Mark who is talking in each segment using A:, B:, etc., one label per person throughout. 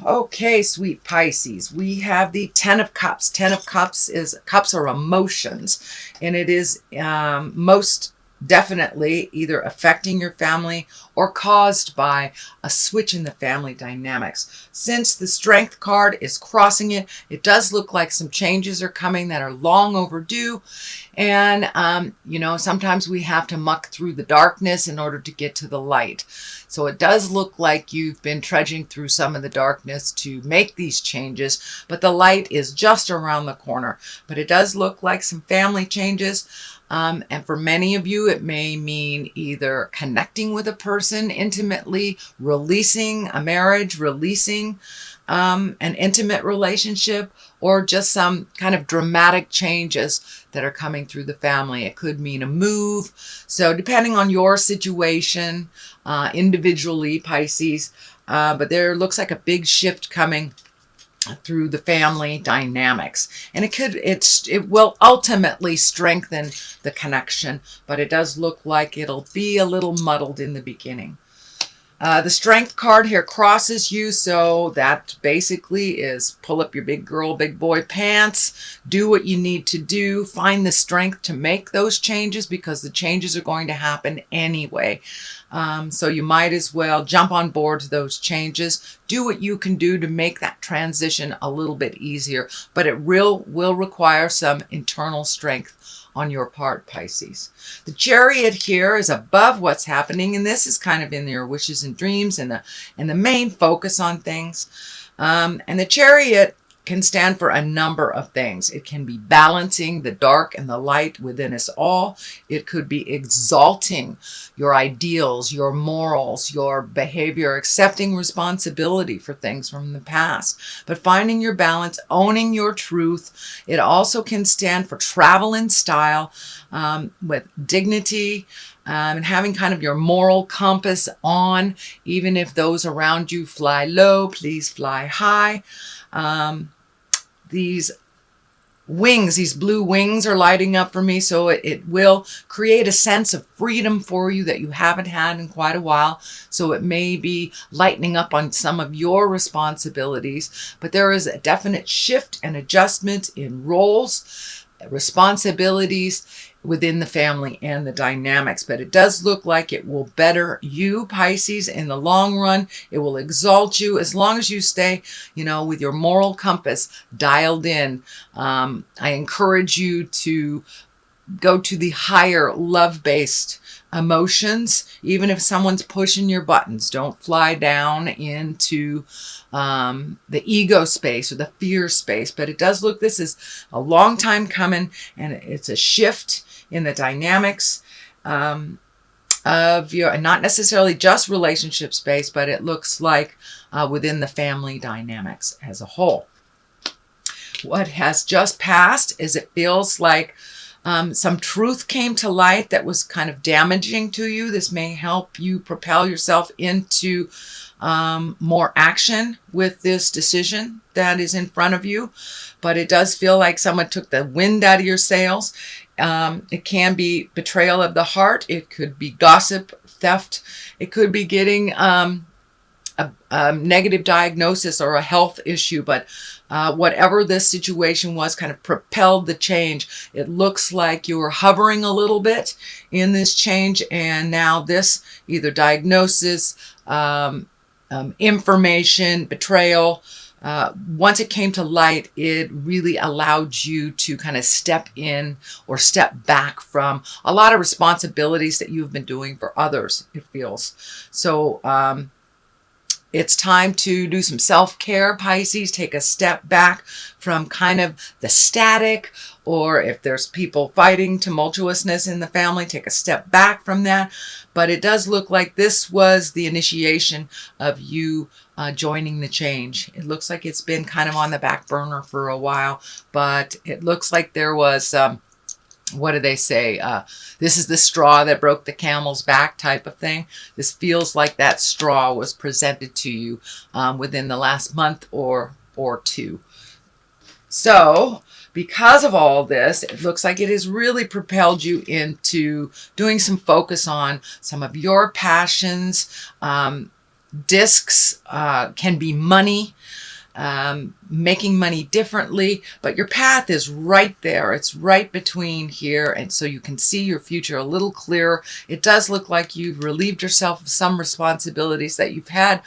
A: Okay, sweet Pisces, we have the Ten of Cups. Ten of Cups is, cups are emotions, and it is most definitely either affecting your family or caused by a switch in the family dynamics. Since the Strength card is crossing it, it does look like some changes are coming that are long overdue. And, sometimes we have to muck through the darkness in order to get to the light. So it does look like you've been trudging through some of the darkness to make these changes, but the light is just around the corner. But it does look like some family changes. And for many of you, it may mean either connecting with a person intimately, releasing a marriage, releasing an intimate relationship, or just some kind of dramatic changes that are coming through the family. It could mean a move. So depending on your situation, individually, Pisces, but there looks like a big shift coming through the family dynamics, and it will ultimately strengthen the connection, but it does look like it'll be a little muddled in the beginning. The Strength card here crosses you, so that basically is pull up your big girl, big boy pants, do what you need to do, find the strength to make those changes because the changes are going to happen anyway. So you might as well jump on board to those changes, do what you can do to make that transition a little bit easier, but it will require some internal strength on your part, Pisces. The Chariot here is above what's happening, and this is kind of in your wishes and dreams and the main focus on things. And the Chariot can stand for a number of things. It can be balancing the dark and the light within us all. It could be exalting your ideals, your morals, your behavior, accepting responsibility for things from the past, but finding your balance, owning your truth. It also can stand for travel in style, with dignity, and having kind of your moral compass on, even if those around you fly low, please fly high. These wings, these blue wings are lighting up for me, so it will create a sense of freedom for you that you haven't had in quite a while. So it may be lightening up on some of your responsibilities, but there is a definite shift and adjustment in roles, responsibilities within the family and the dynamics, but it does look like it will better you, Pisces, in the long run. It will exalt you as long as you stay, with your moral compass dialed in. I encourage you to go to the higher love-based emotions, even if someone's pushing your buttons. Don't fly down into the ego space or the fear space, but it does look, this is a long time coming, and it's a shift in the dynamics of your, and not necessarily just relationship space, but it looks like within the family dynamics as a whole. What has just passed is it feels like some truth came to light that was kind of damaging to you. This may help you propel yourself into more action with this decision that is in front of you, but it does feel like someone took the wind out of your sails. It can be betrayal of the heart. It could be gossip, theft. It could be getting a negative diagnosis or a health issue, but whatever this situation was kind of propelled the change. It looks like you were hovering a little bit in this change, and now this either diagnosis, information, betrayal, once it came to light, it really allowed you to kind of step in or step back from a lot of responsibilities that you've been doing for others, it feels. So it's time to do some self-care, Pisces. Take a step back from kind of the static, or if there's people fighting tumultuousness in the family, take a step back from that. But it does look like this was the initiation of you joining the change. It looks like it's been kind of on the back burner for a while, but it looks like there was what do they say? This is the straw that broke the camel's back type of thing. This feels like that straw was presented to you within the last month or two. So because of all this, it looks like it has really propelled you into doing some focus on some of your passions, discs can be money, making money differently, but your path is right there. It's right between here, and so you can see your future a little clearer. It does look like you've relieved yourself of some responsibilities that you've had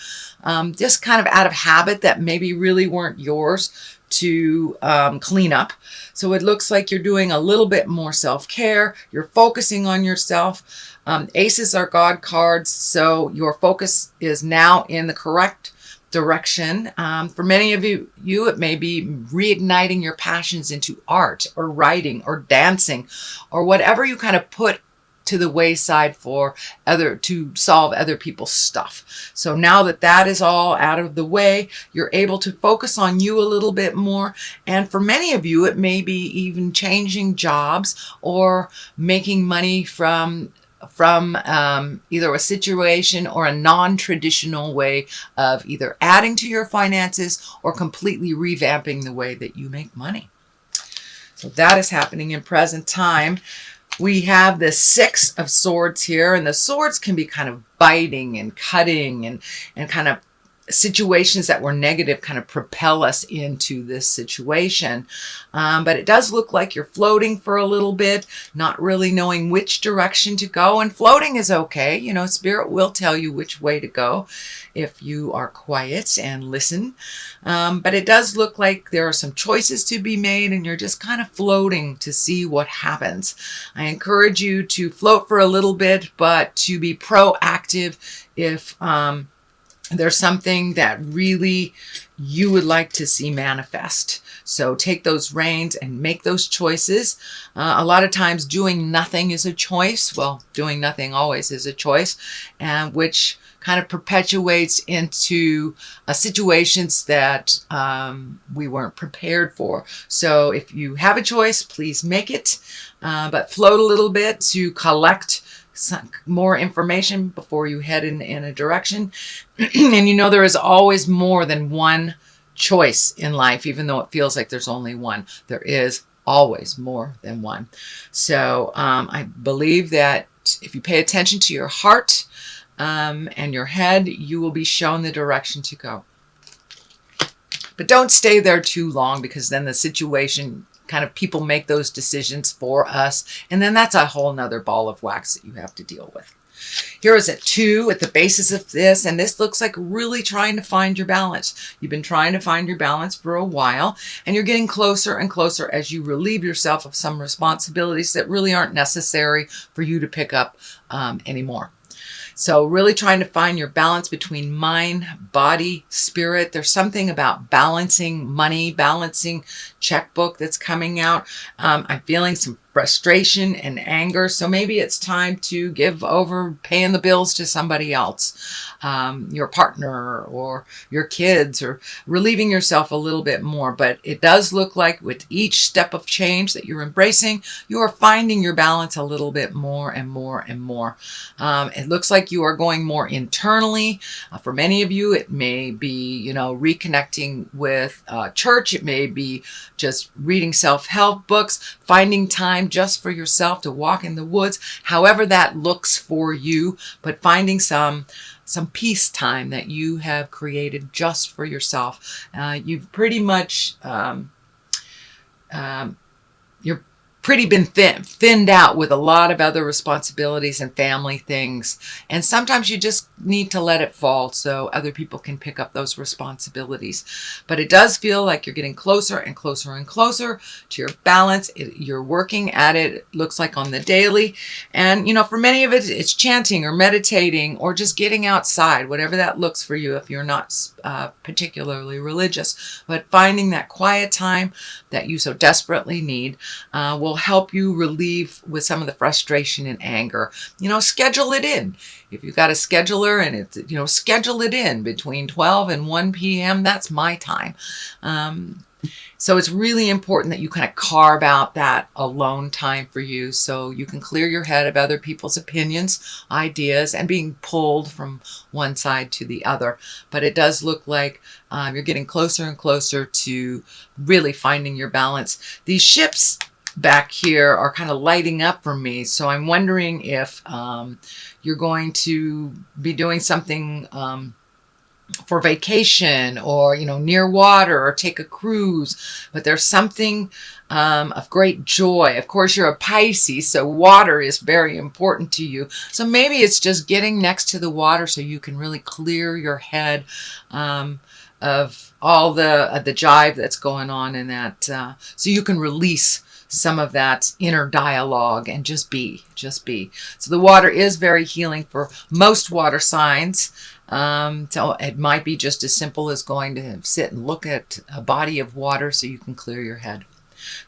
A: just kind of out of habit that maybe really weren't yours to clean up. So it looks like you're doing a little bit more self-care. You're focusing on yourself. Aces are God cards, so your focus is now in the correct direction. For many of you, it may be reigniting your passions into art or writing or dancing or whatever you kind of put to the wayside to solve other people's stuff. So now that that is all out of the way, you're able to focus on you a little bit more. And for many of you, it may be even changing jobs or making money from either a situation or a non-traditional way of either adding to your finances or completely revamping the way that you make money. So that is happening in present time. We have the Six of Swords here, and the swords can be kind of biting and cutting and kind of situations that were negative kind of propel us into this situation. But it does look like you're floating for a little bit, not really knowing which direction to go. And floating is okay. You know, Spirit will tell you which way to go if you are quiet and listen. But it does look like there are some choices to be made, and you're just kind of floating to see what happens. I encourage you to float for a little bit, but to be proactive if there's something that really you would like to see manifest. So take those reins and make those choices. A lot of times doing nothing is a choice. Well, doing nothing always is a choice, and which kind of perpetuates into situations that we weren't prepared for. So if you have a choice, please make it, but float a little bit to collect some more information before you head in a direction. And you know, there is always more than one choice in life, even though it feels like there's only one. There is always more than one. So I believe that if you pay attention to your heart and your head, you will be shown the direction to go. But don't stay there too long, because then the situation kind of, people make those decisions for us, and then that's a whole nother ball of wax that you have to deal with. Here is a 2 at the basis of this, and this looks like really trying to find your balance. You've been trying to find your balance for a while, and you're getting closer and closer as you relieve yourself of some responsibilities that really aren't necessary for you to pick up anymore. So really trying to find your balance between mind, body, spirit. There's something about balancing money, balancing checkbook that's coming out. I'm feeling some frustration and anger. So maybe it's time to give over paying the bills to somebody else, your partner or your kids, or relieving yourself a little bit more. But it does look like with each step of change that you're embracing, you are finding your balance a little bit more and more and more. It looks like you are going more internally. For many of you, it may be, you know, reconnecting with church. It may be just reading self-help books, finding time just for yourself to walk in the woods, however that looks for you, but finding some peace time that you have created just for yourself. You've pretty much you're pretty been thinned out with a lot of other responsibilities and family things. And sometimes you just need to let it fall so other people can pick up those responsibilities. But it does feel like you're getting closer and closer and closer to your balance. You're working at it, it looks like on the daily. And, you know, for many of it, it's chanting or meditating or just getting outside, whatever that looks for you if you're not particularly religious. But finding that quiet time that you so desperately need will help you relieve with some of the frustration and anger. You know, schedule it in. If you've got a scheduler and it's, you know, schedule it in between 12 and 1 p.m. That's my time. So it's really important that you kind of carve out that alone time for you so you can clear your head of other people's opinions, ideas, and being pulled from one side to the other. But it does look like you're getting closer and closer to really finding your balance. These ships back here are kind of lighting up for me. So I'm wondering if you're going to be doing something for vacation, or near water, or take a cruise, but there's something of great joy. Of course, you're a Pisces, so water is very important to you. So maybe it's just getting next to the water so you can really clear your head of all the jive that's going on in that, so you can release some of that inner dialogue and just be. So the water is very healing for most water signs. So it might be just as simple as going to sit and look at a body of water so you can clear your head.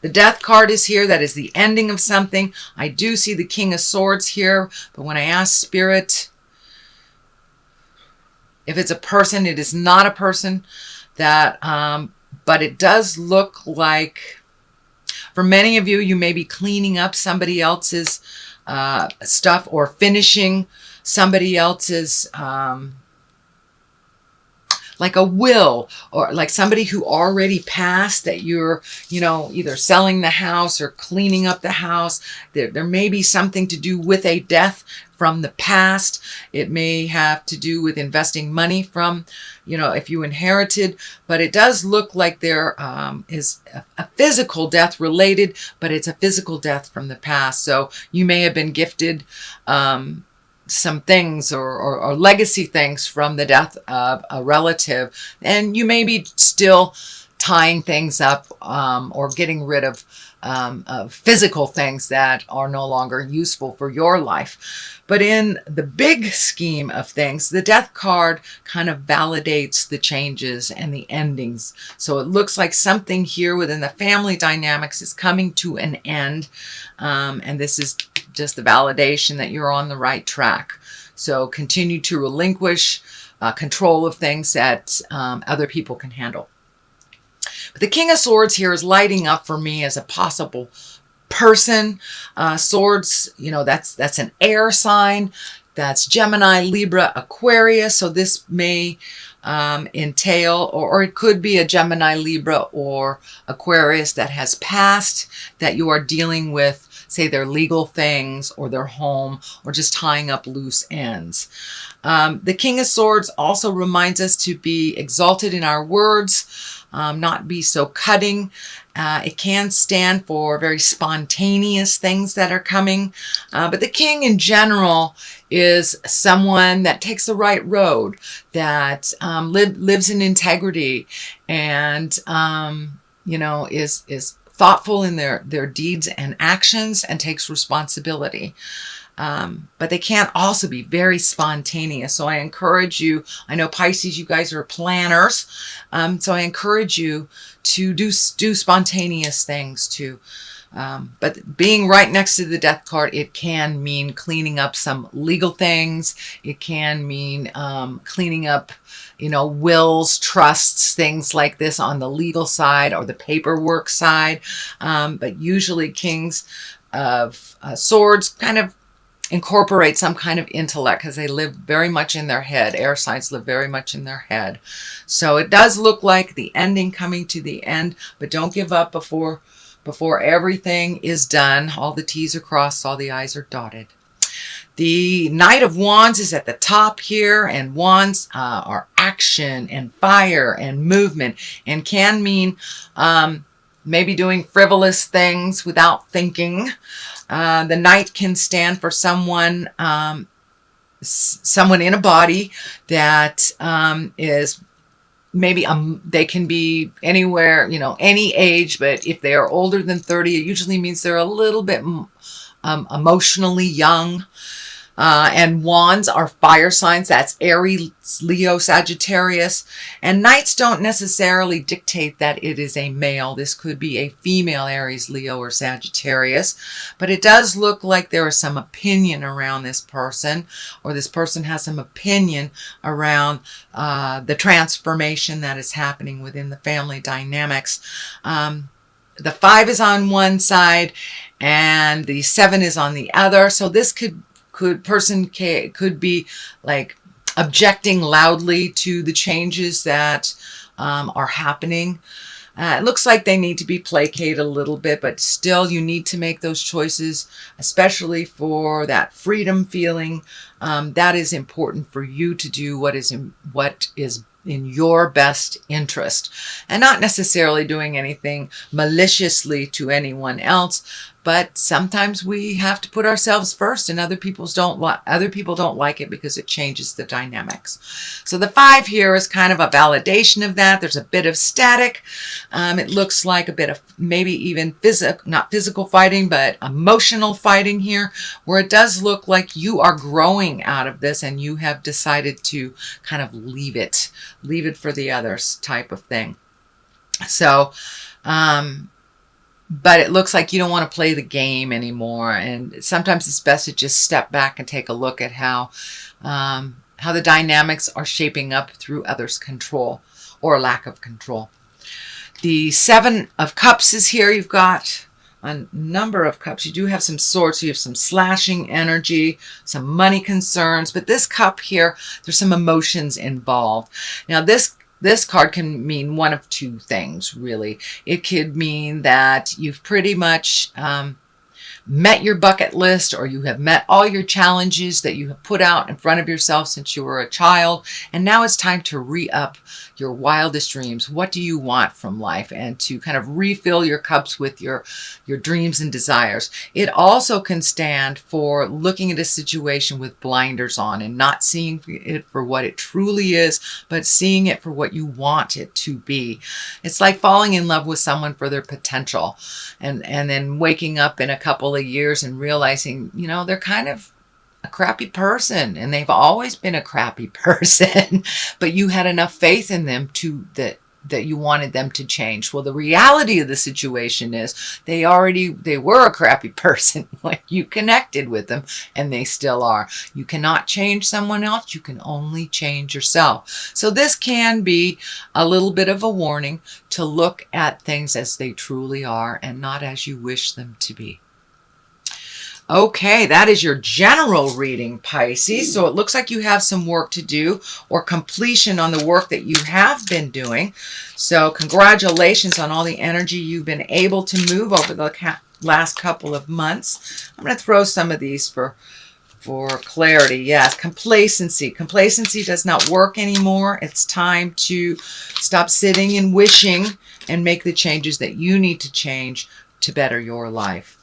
A: The Death card is here. That is the ending of something. I do see the King of Swords here, but when I ask Spirit, if it's a person, it is not a person. But it does look like, for many of you, you may be cleaning up somebody else's stuff, or finishing somebody else's, like a will, or like somebody who already passed, that you're, either selling the house or cleaning up the house. There may be something to do with a death from the past. It may have to do with investing money from, if you inherited, but it does look like there is a physical death related, but it's a physical death from the past. So you may have been gifted some things or legacy things from the death of a relative, and you may be still tying things up or getting rid of physical things that are no longer useful for your life. But in the big scheme of things, the Death card kind of validates the changes and the endings. So it looks like something here within the family dynamics is coming to an end. And this is just the validation that you're on the right track. So continue to relinquish control of things that other people can handle. But the King of Swords here is lighting up for me as a possible person. Swords, that's an air sign. That's Gemini, Libra, Aquarius. So this may entail, or it could be a Gemini, Libra, or Aquarius that has passed, that you are dealing with, say, their legal things or their home, or just tying up loose ends. The King of Swords also reminds us to be exalted in our words, not be so cutting. It can stand for very spontaneous things that are coming. But the king in general is someone that takes the right road, that lives in integrity, and is thoughtful in their deeds and actions, and takes responsibility. But they can also be very spontaneous. So I encourage you, I know Pisces, you guys are planners. So I encourage you to do spontaneous things too. But being right next to the Death card, it can mean cleaning up some legal things. It can mean cleaning up, wills, trusts, things like this on the legal side or the paperwork side. But usually Kings of Swords kind of incorporate some kind of intellect, because they live very much in their head. Air signs live very much in their head. So it does look like the ending coming to the end, but don't give up before everything is done. All the T's are crossed, all the I's are dotted. The Knight of Wands is at the top here, and wands are action and fire and movement, and can mean maybe doing frivolous things without thinking. The Knight can stand for someone in a body that is maybe they can be anywhere, any age, but if they are older than 30, it usually means they're a little bit emotionally young. And wands are fire signs. That's Aries, Leo, Sagittarius. And knights don't necessarily dictate that it is a male. This could be a female Aries, Leo, or Sagittarius. But it does look like there is some opinion around this person, or this person has some opinion around the transformation that is happening within the family dynamics. The 5 is on one side and the 7 is on the other. So this could be like objecting loudly to the changes that are happening. It looks like they need to be placated a little bit, but still you need to make those choices, especially for that freedom feeling. That is important for you to do what is in your best interest, and not necessarily doing anything maliciously to anyone else. But sometimes we have to put ourselves first, and other people don't like it because it changes the dynamics. So the 5 here is kind of a validation of that. There's a bit of static. It looks like a bit of maybe even not physical fighting, but emotional fighting here, where it does look like you are growing out of this and you have decided to kind of leave it for the others type of thing. So, but it looks like you don't want to play the game anymore. And sometimes it's best to just step back and take a look at how the dynamics are shaping up through others' control or lack of control. The 7 of Cups is here. You've got a number of cups. You do have some swords. So you have some slashing energy, some money concerns. But this cup here, there's some emotions involved. Now this card can mean one of 2 things, really. It could mean that you've pretty much met your bucket list, or you have met all your challenges that you have put out in front of yourself since you were a child, and now it's time to re-up your wildest dreams. What do you want from life? And to kind of refill your cups with your dreams and desires. It also can stand for looking at a situation with blinders on and not seeing it for what it truly is, but seeing it for what you want it to be. It's like falling in love with someone for their potential, and then waking up in a couple of years and realizing, you know, they're kind of a crappy person, and they've always been a crappy person, but you had enough faith in them that you wanted them to change. Well, the reality of the situation is they were a crappy person when you connected with them, and they still are. You cannot change someone else. You can only change yourself. So this can be a little bit of a warning to look at things as they truly are and not as you wish them to be. Okay, that is your general reading, Pisces. So it looks like you have some work to do or completion on the work that you have been doing. So congratulations on all the energy you've been able to move over the last couple of months. I'm going to throw some of these for clarity. Yes, complacency. Complacency does not work anymore. It's time to stop sitting and wishing and make the changes that you need to change to better your life.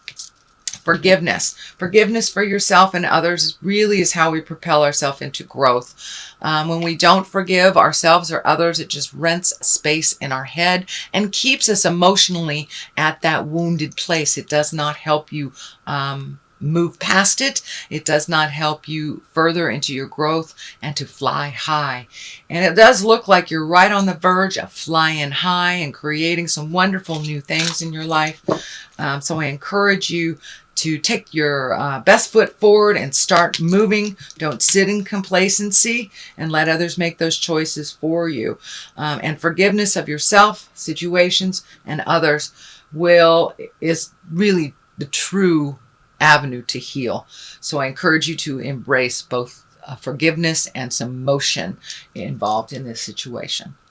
A: Forgiveness. Forgiveness for yourself and others really is how we propel ourselves into growth. When we don't forgive ourselves or others, it just rents space in our head and keeps us emotionally at that wounded place. It does not help you move past it. It does not help you further into your growth and to fly high. And it does look like you're right on the verge of flying high and creating some wonderful new things in your life. So I encourage you to take your best foot forward and start moving. Don't sit in complacency and let others make those choices for you. And forgiveness of yourself, situations, and others is really the true avenue to heal. So I encourage you to embrace both forgiveness and some motion involved in this situation.